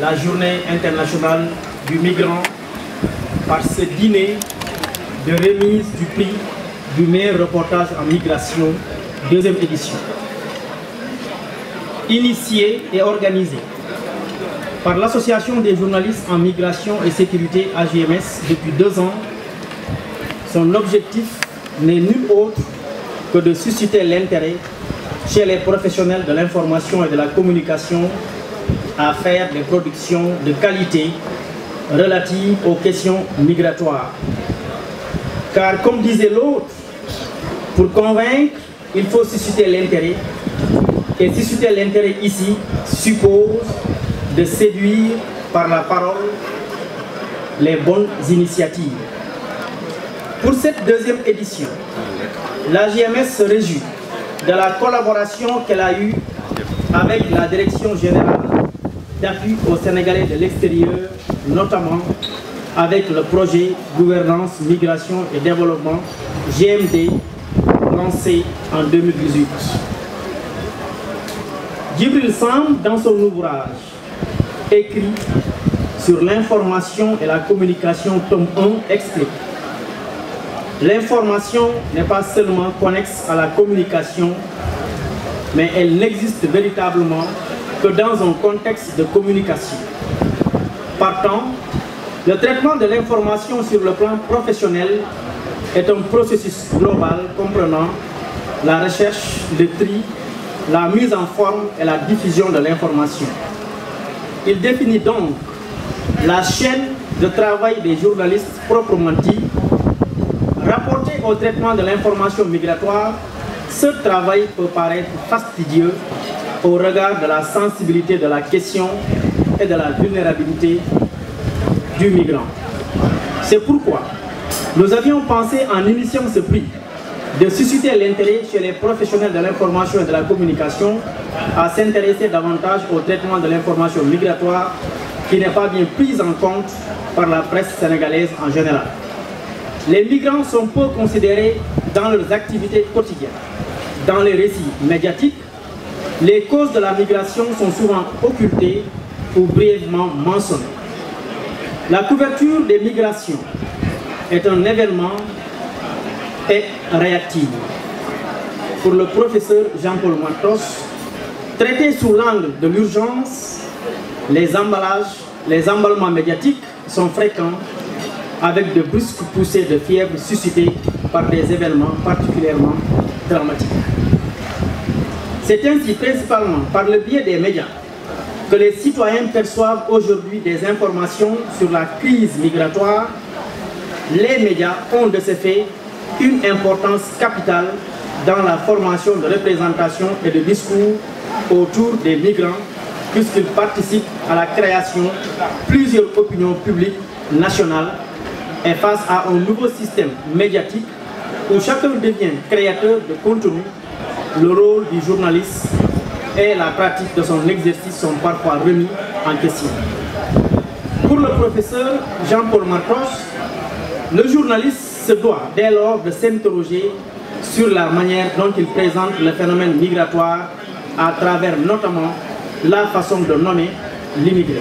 la journée internationale du migrant par ce dîner de remise du prix du meilleur reportage en migration, deuxième édition. Initié et organisé par l'Association des journalistes en migration et sécurité AJMS depuis 2 ans, son objectif n'est nul autre que de susciter l'intérêt chez les professionnels de l'information et de la communication à faire des productions de qualité relatives aux questions migratoires. Car comme disait l'autre, pour convaincre, il faut susciter l'intérêt. Et susciter l'intérêt ici suppose de séduire par la parole les bonnes initiatives. Pour cette deuxième édition, l'AJMS se réjouit de la collaboration qu'elle a eue avec la Direction générale d'appui aux Sénégalais de l'extérieur, notamment avec le projet Gouvernance, Migration et Développement, GMD, lancé en 2018. Djibril Samb, dans son ouvrage écrit sur l'information et la communication, tome 1, explique: l'information n'est pas seulement connexe à la communication, mais elle n'existe véritablement que dans un contexte de communication. Partant, le traitement de l'information sur le plan professionnel est un processus global comprenant la recherche, le tri, la mise en forme et la diffusion de l'information. Il définit donc la chaîne de travail des journalistes proprement dit. Rapporté au traitement de l'information migratoire, ce travail peut paraître fastidieux au regard de la sensibilité de la question et de la vulnérabilité du migrant. C'est pourquoi nous avions pensé, en initiant ce prix, de susciter l'intérêt chez les professionnels de l'information et de la communication à s'intéresser davantage au traitement de l'information migratoire qui n'est pas bien prise en compte par la presse sénégalaise en général. Les migrants sont peu considérés dans leurs activités quotidiennes. Dans les récits médiatiques, les causes de la migration sont souvent occultées ou brièvement mentionnées. La couverture des migrations est un événement et réactif. Pour le professeur Jean-Paul Martos, traité sous l'angle de l'urgence, les emballements médiatiques sont fréquents avec de brusques poussées de fièvre suscitées par des événements particulièrement dramatiques. C'est ainsi principalement par le biais des médias que les citoyens perçoivent aujourd'hui des informations sur la crise migratoire. Les médias ont de ce fait une importance capitale dans la formation de représentation et de discours autour des migrants, puisqu'ils participent à la création de plusieurs opinions publiques nationales. Et face à un nouveau système médiatique où chacun devient créateur de contenu, le rôle du journaliste et la pratique de son exercice sont parfois remis en question. Pour le professeur Jean-Paul Martos, le journaliste se doit dès lors de s'interroger sur la manière dont il présente le phénomène migratoire à travers notamment la façon de nommer l'immigré.